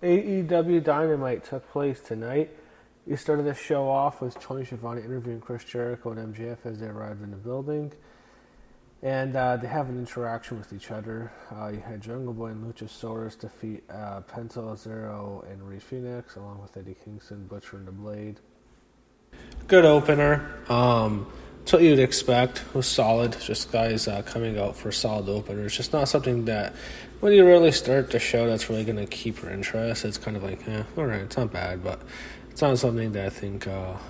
AEW Dynamite took place tonight. We started the show off with Tony Schiavone interviewing Chris Jericho and MJF as they arrived in the building. And they have an interaction with each other. You had Jungle Boy and Luchasaurus defeat Penta Zero and Rey Fenix, along with Eddie Kingston, Butcher, and The Blade. Good opener. It's what you'd expect. It was solid. Just guys coming out for solid openers. Just not something that, when you really start the show, that's really going to keep your interest. It's kind of like, all right, it's not bad, but it's not something that I think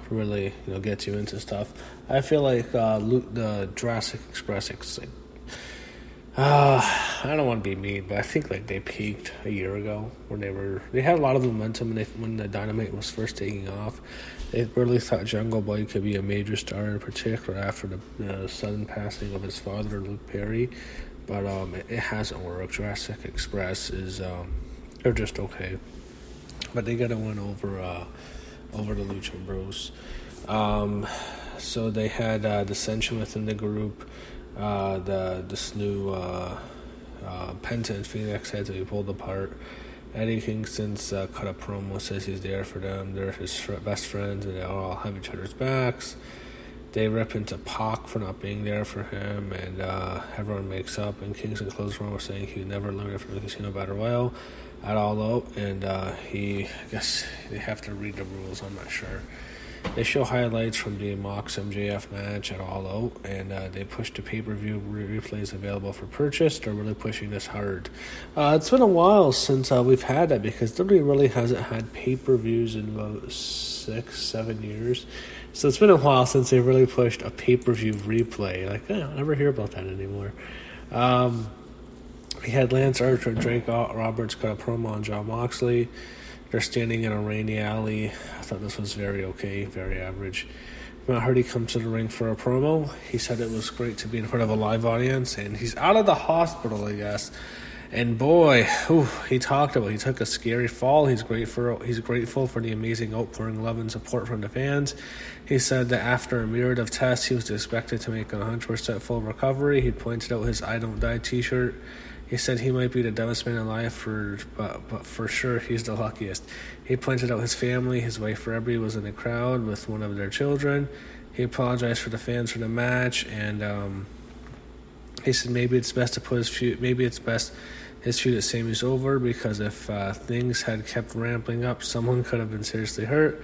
really gets you into stuff. I feel like the Jurassic Express, I don't want to be mean, but I think like they peaked a year ago when they had a lot of momentum when the Dynamite was first taking off. They really thought Jungle Boy could be a major star, in particular after the sudden passing of his father, Luke Perry. But it hasn't worked. Jurassic Express is they're just okay, but they got to win over the Lucha Bros. So they had dissension within the group. This new Penta and Phoenix had to be pulled apart. Eddie Kingston's cut a promo, says he's there for them. They're his best friends, and they all have each other's backs. They rip into Pac for not being there for him, and everyone makes up. And Kingston closed promo saying he would never learn it from the Casino Battle Royale at All Out, and I guess they have to read the rules. I'm not sure. They show highlights from the Mox MJF match at All Out, and they push the pay-per-view replays available for purchase. They're really pushing this hard. It's been a while since we've had that, because WWE really hasn't had pay-per-views in about 6-7 years. So it's been a while since they really pushed a pay-per-view replay. Like, I never hear about that anymore. We had Lance Archer and Drake Roberts cut a promo on Jon Moxley. They're standing in a rainy alley. I thought this was very okay, very average. Matt Hardy comes to the ring for a promo. He said it was great to be in front of a live audience, and he's out of the hospital, I guess. And boy, he took a scary fall. He's grateful for the amazing outpouring love and support from the fans. He said that after a myriad of tests, he was expected to make a 100% full recovery. He pointed out his "I Don't Die" T-shirt. He said he might be the dumbest man alive, but for sure he's the luckiest. He pointed out his family. His wife Rebby was in the crowd with one of their children. He apologized for the fans for the match, and he said maybe it's best his feud at Sammy's over, because if things had kept ramping up, someone could have been seriously hurt.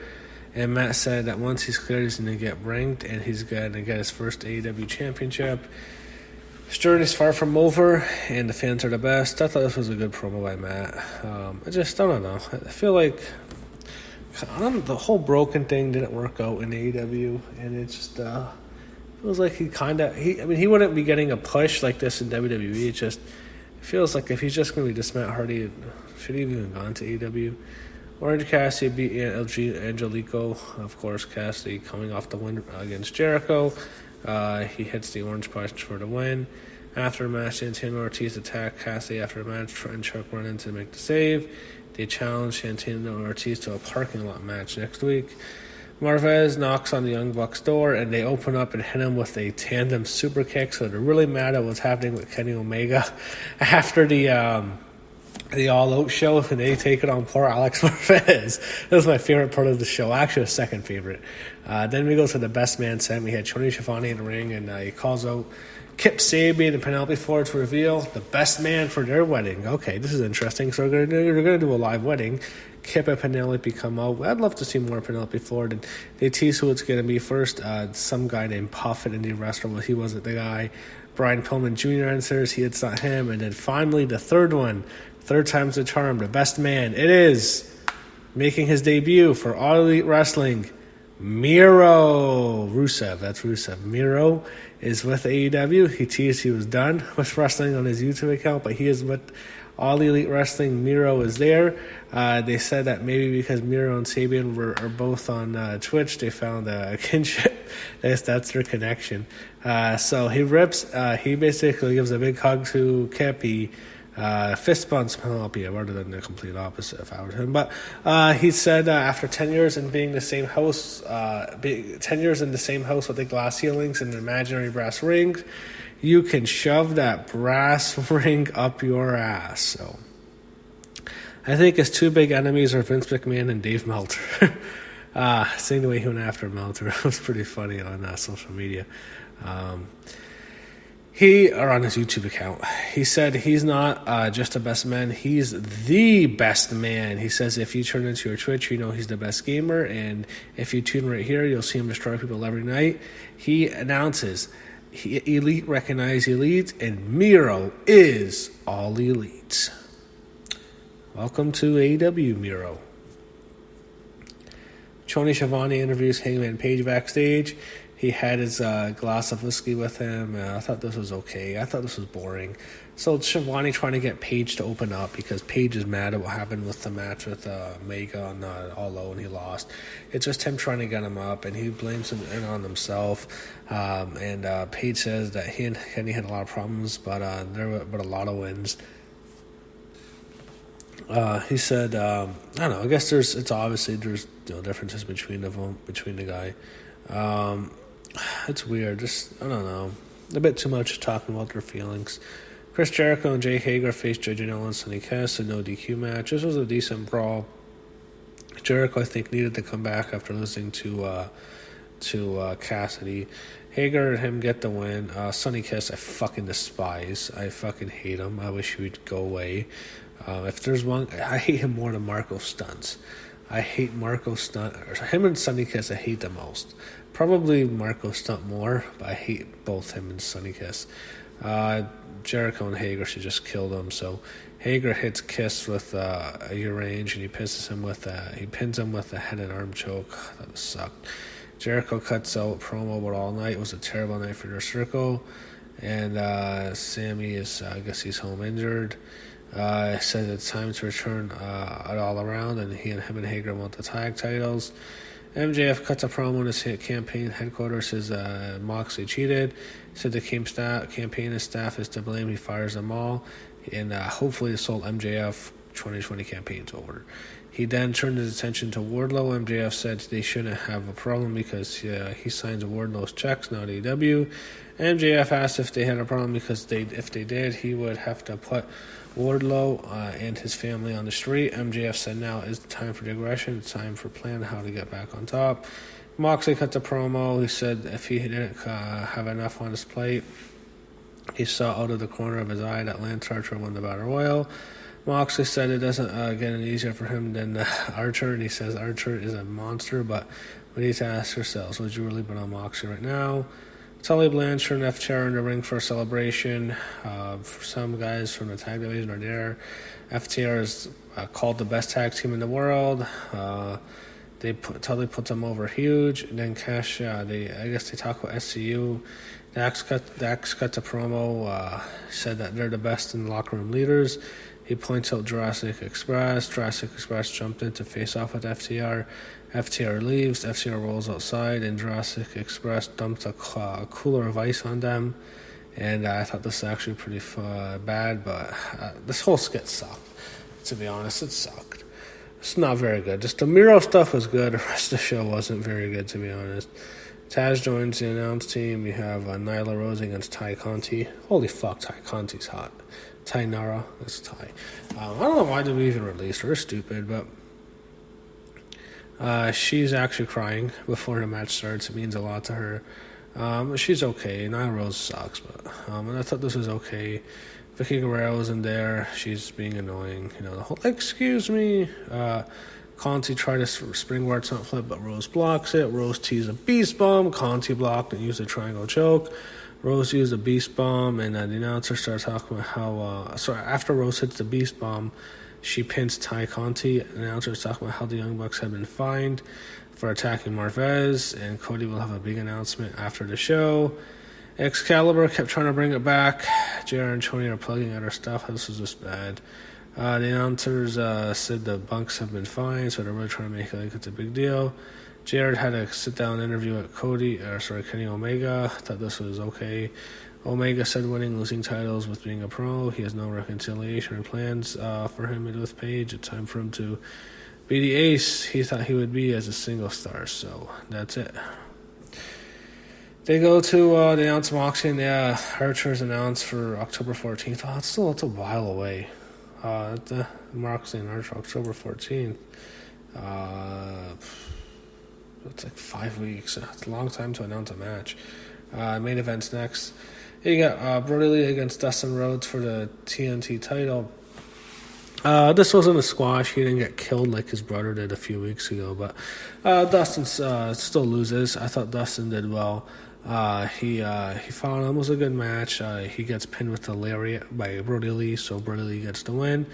And Matt said that once he's cleared, he's going to get ranked, and he's going to get his first AEW championship. His journey is far from over, and the fans are the best. I thought this was a good promo by Matt. I don't know. I feel like the whole broken thing didn't work out in AEW, and it just feels like he wouldn't be getting a push like this in WWE. It just feels like if he's just going to be this Matt Hardy, should he have even gone to AEW? Orange Cassidy beat Angelico. Of course, Cassidy coming off the win against Jericho. He hits the orange punch for the win. After the match, Santana Ortiz attacked Cassidy after the match, and Chuck run in to make the save. They challenge Santana Ortiz to a parking lot match next week. Marvez knocks on the Young Bucks' door, and they open up and hit him with a tandem super kick. So they're really mad at what's happening with Kenny Omega after the All Out show, and they take it on poor Alex Marvez. That was my favorite part of the show, actually a second favorite. Then we go to the best man segment. We had Tony Schiavone in the ring, and he calls out Kip Sabian and Penelope Ford to reveal the best man for their wedding. Okay, this is interesting. So they're going to do a live wedding. Kip and Penelope come out. I'd love to see more Penelope Ford. And they tease who it's going to be first. Some guy named Puff, an indie wrestler. He wasn't the guy. Brian Pillman Jr. answers. It's not him. And then finally, the third one. Third time's the charm. The best man. It is making his debut for All Elite Wrestling. Miro Rusev. That's Rusev. Miro is with AEW. He teased he was done with wrestling on his YouTube account, but he is with All Elite Wrestling. Miro is there. They said that maybe because Miro and Sabian are both on Twitch, they found a kinship. That's their connection. So he rips. He basically gives a big hug to Kip. He fist bumps Penelope. Rather than the complete opposite if I were him. But he said after 10 years in being the same house, 10 years in the same house with the glass ceilings and imaginary brass rings, you can shove that brass ring up your ass. So I think his two big enemies are Vince McMahon and Dave Meltzer. Seeing the way he went after Meltzer was pretty funny on social media. Or on his YouTube account, he said he's not just the best man, he's the best man. He says if you turn into your Twitch, you know he's the best gamer, and if you tune right here, you'll see him destroy people every night. He announces, Elite recognize Elite, and Miro is all Elite. Welcome to AEW, Miro. Tony Schiavone interviews Hangman Page backstage. He had his glass of whiskey with him. I thought this was okay. I thought this was boring. So Schiavone trying to get Page to open up because Page is mad at what happened with the match with Mega on All Low and he lost. It's just him trying to get him up, and he blames him on himself. And Page says that he and Kenny had a lot of problems, but a lot of wins. He said, I don't know. I guess there's differences between the guy. It's weird. Just, I don't know. A bit too much talking about their feelings. Chris Jericho and Jake Hager faced J.J. Dillon and Sonny Kiss in no DQ match. This was a decent brawl. Jericho, I think, needed to come back after losing to Cassidy. Hager and him get the win. Sonny Kiss, I fucking despise. I fucking hate him. I wish he would go away. If there's one, I hate him more than Marco Stunts. I hate Marco Stunt. Him and Sonny Kiss, I hate the most. Probably Marco Stunt more, but I hate both him and Sonny Kiss. Jericho and Hager should just kill them. So Hager hits Kiss with a range, and he pins him with a head and arm choke. That sucked. Jericho cuts out promo about All Night. It was a terrible night for their circle. And Sammy is, I guess he's home injured. Said it's time to return it all around, and him and Hager want the tag titles. MJF cuts a promo in his campaign headquarters, says Moxley cheated. Said the campaign and staff is to blame. He fires them all, and hopefully this whole MJF 2020 campaign's over. He then turned his attention to Wardlow. MJF said they shouldn't have a problem because he signs Wardlow's checks, not AEW. MJF asked if they had a problem because if they did, he would have to put Wardlow and his family on the street. MJF said now is the time for the aggression. It's time for plan how to get back on top. Moxley cut the promo. He said if he didn't have enough on his plate, he saw out of the corner of his eye that Lance Archer won the Battle Royal. Moxley said it doesn't get any easier for him than Archer, and he says Archer is a monster, but we need to ask ourselves, would you really bet on Moxley right now? Tully Blanchard and FTR in the ring for a celebration. For some guys from the tag division are there. FTR is called the best tag team in the world. Tully put them over huge. And then Cash, I guess they talk about SCU. Dax cut the promo, said that they're the best in the locker room leaders. He points out Jurassic Express. Jurassic Express jumped in to face off with FTR. FTR leaves. FTR rolls outside, and Jurassic Express dumped a cooler of ice on them. And I thought this was actually pretty bad, but this whole skit sucked. To be honest, it sucked. It's not very good. Just the Miro stuff was good. The rest of the show wasn't very good, to be honest. Taz joins the announce team. You have Nyla Rose against Ty Conti. Holy fuck, Ty Conti's hot. Ty Nara, that's Ty. I don't know why we even released her. Stupid, but she's actually crying before the match starts. It means a lot to her. She's okay. Nyla Rose sucks, but and I thought this was okay. Vicky Guerrero's in there. She's being annoying. You know, the whole excuse me. Conti tried to springboard something flip, but Rose blocks it. Rose teased a beast bomb. Conti blocked and used a triangle choke. Rose used a beast bomb, and the announcer starts talking about how... after Rose hits the beast bomb, she pins Ty Conti. The announcer is talking about how the Young Bucks have been fined for attacking Marvez, and Cody will have a big announcement after the show. Excalibur kept trying to bring it back. JR and Tony are plugging at her stuff. This was just bad. The announcers said the Bucks have been fined, so they're really trying to make it like it's a big deal. Jared had a sit-down interview with Kenny Omega. I thought this was okay. Omega said winning, losing titles with being a pro. He has no reconciliation or plans for him with Page. It's time for him to be the ace he thought he would be as a single star. So that's it. They go to the announce Moxley, and Archer's announced for October 14th. Oh, it's a while away. Moxley and Archer, October 14th. It's like 5 weeks. It's a long time to announce a match. Main event's next. You got Brody Lee against Dustin Rhodes for the TNT title. This wasn't a squash. He didn't get killed like his brother did a few weeks ago, but Dustin still loses. I thought Dustin did well. He fought him. It was a good match. He gets pinned with the lariat by Brody Lee, so Brody Lee gets the win.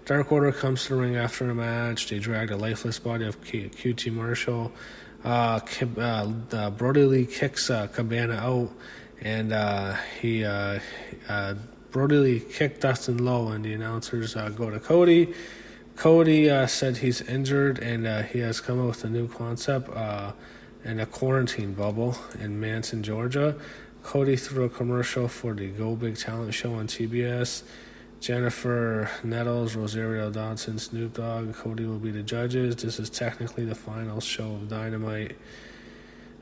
Dark Order comes to the ring after the match. They drag the lifeless body of QT Marshall. Brody Lee kicks Cabana out, and Brody Lee kicked Dustin low, and the announcers go to Cody. Cody said he's injured, and he has come up with a new concept in a quarantine bubble in Manson, Georgia. Cody threw a commercial for the Go Big Talent show on TBS. Jennifer Nettles, Rosario Dawson, Snoop Dogg, Cody will be the judges. This is technically the final show of Dynamite.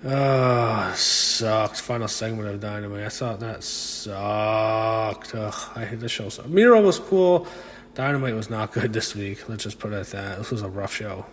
Sucked. Final segment of Dynamite. I thought that sucked. I hate the show. Miro was cool. Dynamite was not good this week. Let's just put it at that. This was a rough show.